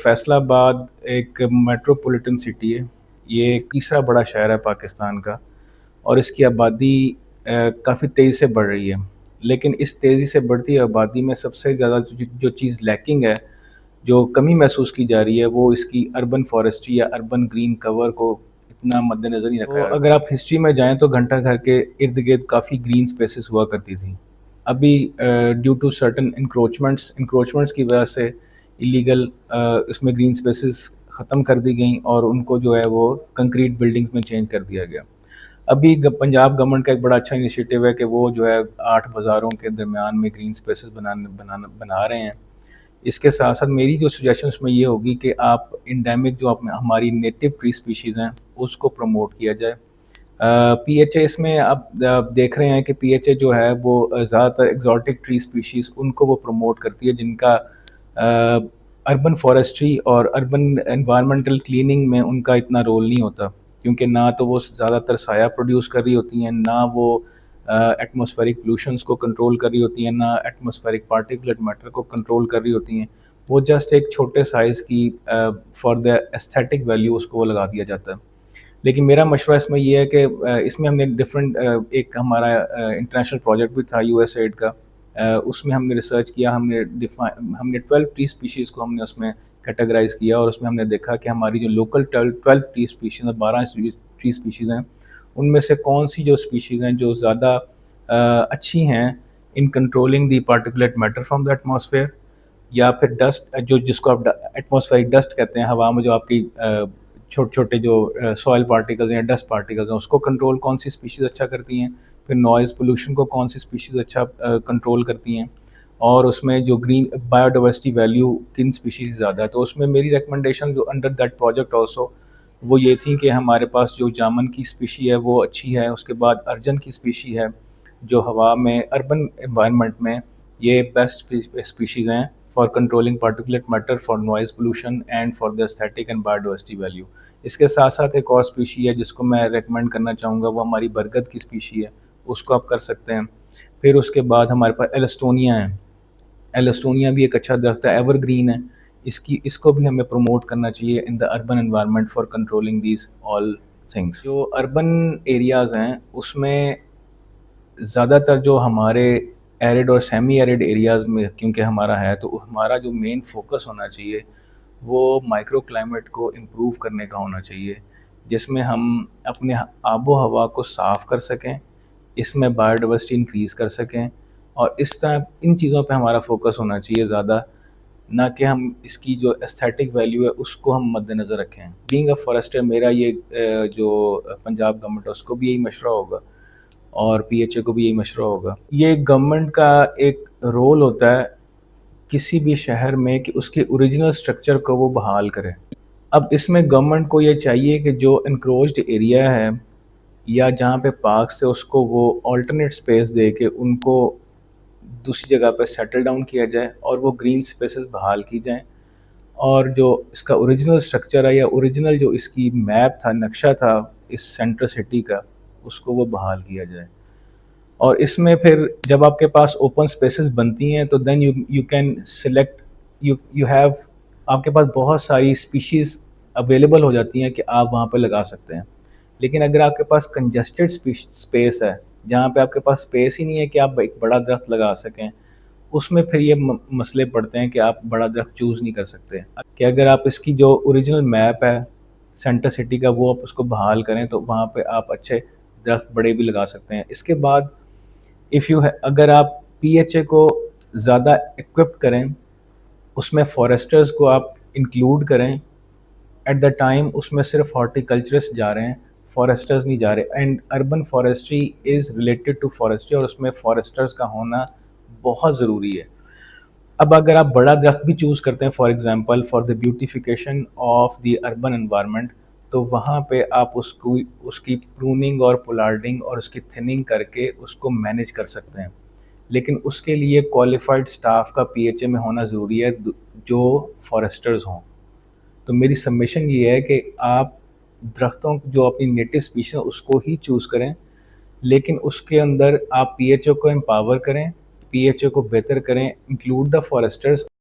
فیصل آباد ایک metropolitan city ہے. یہ تیسرا بڑا شہر ہے پاکستان کا، اور اس کی آبادی کافی تیزی سے بڑھ رہی ہے. لیکن اس تیزی سے بڑھتی آبادی میں سب سے زیادہ جو چیز لیکنگ ہے، جو کمی محسوس کی جا رہی ہے، وہ اس کی اربن فارسٹری یا اربن گرین کور کو اتنا مد نظر نہیں رکھا. اگر آپ ہسٹری میں جائیں تو گھنٹہ گھر کے ارد گرد کافی گرین سپیسز ہوا کرتی تھیں. ابھی ڈیو ٹو سرٹن انکروچمنٹس کی وجہ سے ایلیگل اس میں گرین سپیسز ختم کر دی گئیں، اور ان کو جو ہے وہ کنکریٹ بلڈنگز میں چینج کر دیا گیا. ابھی پنجاب گورنمنٹ کا ایک بڑا اچھا انیشیٹو ہے کہ وہ جو ہے 8 بازاروں کے درمیان میں گرین سپیسز بنا رہے ہیں. اس کے ساتھ ساتھ میری جو سجیشن اس میں یہ ہوگی کہ آپ انڈیمک جو ہماری نیٹو ٹری سپیشیز ہیں اس کو پروموٹ کیا جائے. پی ایچ اے اس میں آپ دیکھ رہے ہیں کہ پی ایچ اے جو ہے وہ زیادہ تر ایگزاٹک ٹری سپیشیز ان کو وہ پروموٹ کرتی ہے، جن کا اربن فارسٹری اور اربن انوائرمنٹل کلیننگ میں ان کا اتنا رول نہیں ہوتا، کیونکہ نہ تو وہ زیادہ تر سایہ پروڈیوس کر رہی ہوتی ہیں، نہ وہ ایٹماسفیرک پولوشنس کو کنٹرول کر رہی ہوتی ہیں، نہ ایٹماسفیرک پارٹیکولٹ میٹر کو کنٹرول کر رہی ہوتی ہیں. وہ جسٹ ایک چھوٹے سائز کی فار دا ایستھیٹک ویلیو اس کو وہ لگا دیا جاتا ہے. لیکن میرا مشورہ اس میں یہ ہے کہ اس میں ہم نے ڈفرینٹ ایک ہمارا انٹرنیشنل پروجیکٹ بھی تھا یو ایس ایڈ کا، اس میں ہم نے ریسرچ کیا، ہم نے 12 ٹری اسپیشیز کو ہم نے اس میں کیٹیگرائز کیا، اور اس میں ہم نے دیکھا کہ ہماری جو لوکل 12 ٹری اسپیشیز ہیں، 12 ٹری اسپیشیز ہیں، ان میں سے کون سی جو اسپیشیز ہیں جو زیادہ اچھی ہیں ان controlling the particulate matter from the atmosphere, یا پھر ڈسٹ جس کو آپ ایٹماسفیرک ڈسٹ کہتے ہیں، ہوا میں جو آپ کی چھوٹے چھوٹے جو سوائل پارٹیکلز ہیں، ڈسٹ پارٹیکلز ہیں، اس کو کنٹرول کون سی اسپیشیز اچھا کرتی ہیں. پھر نوائز پولوشن کو کون سی اسپیشیز اچھا کنٹرول کرتی ہیں، اور اس میں جو گرین بایو ڈائیورسٹی ویلیو کن اسپیشیز زیادہ ہے. تو اس میں میری ریکمنڈیشن جو انڈر دیٹ پروجیکٹ آلسو وہ یہ تھی کہ ہمارے پاس جو جامن کی اسپیشی ہے وہ اچھی ہے. اس کے بعد ارجن کی اسپیشی ہے جو ہوا میں اربن انوائرمنٹ میں یہ بیسٹ اسپیشیز ہیں for controlling particulate matter, for noise pollution and for the aesthetic and biodiversity value. اس کے ساتھ ساتھ ایک اور اسپیشی ہے جس کو میں ریکمینڈ کرنا چاہوں گا، وہ ہماری برگد کی اسپیشی ہے، اس کو آپ کر سکتے ہیں. پھر اس کے بعد ہمارے پاس ایلسٹونیا ہے. ایلسٹونیا بھی ایک اچھا درخت ہے، ایور گرین ہے. اس کو بھی ہمیں پروموٹ کرنا چاہیے in the urban environment for controlling these all things. جو اربن ایریاز ہیں اس میں زیادہ تر جو ہمارے ایرڈ اور سیمی ایرڈ ایریاز میں کیونکہ ہمارا ہے، تو ہمارا جو مین فوکس ہونا چاہیے وہ مائکرو کلائمیٹ کو امپروو کرنے کا ہونا چاہیے، جس میں ہم اپنے آب و ہوا کو صاف کر سکیں، اس میں بایو ڈائیورسٹی انکریز کر سکیں، اور اس طرح ان چیزوں پہ ہمارا فوکس ہونا چاہیے زیادہ، نہ کہ ہم اس کی جو ایستھیٹک ویلیو ہے اس کو ہم مد نظر رکھیں. بینگ اے فارسٹر میرا یہ جو پنجاب گورنمنٹ ہے اس کو بھی یہی مشورہ ہوگا، اور پی ایچ اے کو بھی یہی مشورہ ہوگا. یہ گورنمنٹ کا ایک رول ہوتا ہے کسی بھی شہر میں کہ اس کے اوریجنل سٹرکچر کو وہ بحال کرے. اب اس میں گورنمنٹ کو یہ چاہیے کہ جو انکروچڈ ایریا ہے یا جہاں پہ پارکس ہے اس کو وہ آلٹرنیٹ سپیس دے کے ان کو دوسری جگہ پہ سیٹل ڈاؤن کیا جائے، اور وہ گرین سپیسز بحال کی جائیں، اور جو اس کا اوریجنل سٹرکچر ہے یا اوریجنل جو اس کی میپ تھا، نقشہ تھا اس سینٹر سٹی کا، اس کو وہ بحال کیا جائے. اور اس میں پھر جب آپ کے پاس اوپن سپیسز بنتی ہیں تو then you can select you have, آپ کے پاس بہت ساری اسپیشیز اویلیبل ہو جاتی ہیں کہ آپ وہاں پہ لگا سکتے ہیں. لیکن اگر آپ کے پاس کنجسٹڈ اسپیس ہے جہاں پہ آپ کے پاس اسپیس ہی نہیں ہے کہ آپ ایک بڑا درخت لگا سکیں، اس میں پھر یہ مسئلے پڑتے ہیں کہ آپ بڑا درخت چوز نہیں کر سکتے. کہ اگر آپ اس کی جو اوریجنل میپ ہے سینٹر سٹی کا وہ آپ اس کو بحال کریں تو وہاں پہ آپ اچھے درخت بڑے بھی لگا سکتے ہیں. اس کے بعد اگر آپ پی ایچ اے کو زیادہ ایکوپ کریں، اس میں فارسٹرز کو آپ انکلوڈ کریں. ایٹ دا ٹائم اس میں صرف ہارٹیکلچرسٹ جا رہے ہیں، فارسٹرز نہیں جا رہے. And urban forestry is related to forestry, اور اس میں فارسٹرز کا ہونا بہت ضروری ہے. اب اگر آپ بڑا درخت بھی چوز کرتے ہیں for example for the beautification of the urban environment, تو وہاں پہ آپ اس کی پروننگ اور پولارڈنگ اور اس کی تھننگ کر کے اس کو مینیج کر سکتے ہیں. لیکن اس کے لیے کوالیفائڈ سٹاف کا پی ایچ اے میں ہونا ضروری ہے جو فارسٹرز ہوں. تو میری سبمیشن یہ ہے کہ آپ درختوں جو اپنی نیٹو اسپیشیز اس کو ہی چوز کریں، لیکن اس کے اندر آپ پی ایچ او کو امپاور کریں، پی ایچ او کو بہتر کریں، انکلوڈ دا فارسٹرز.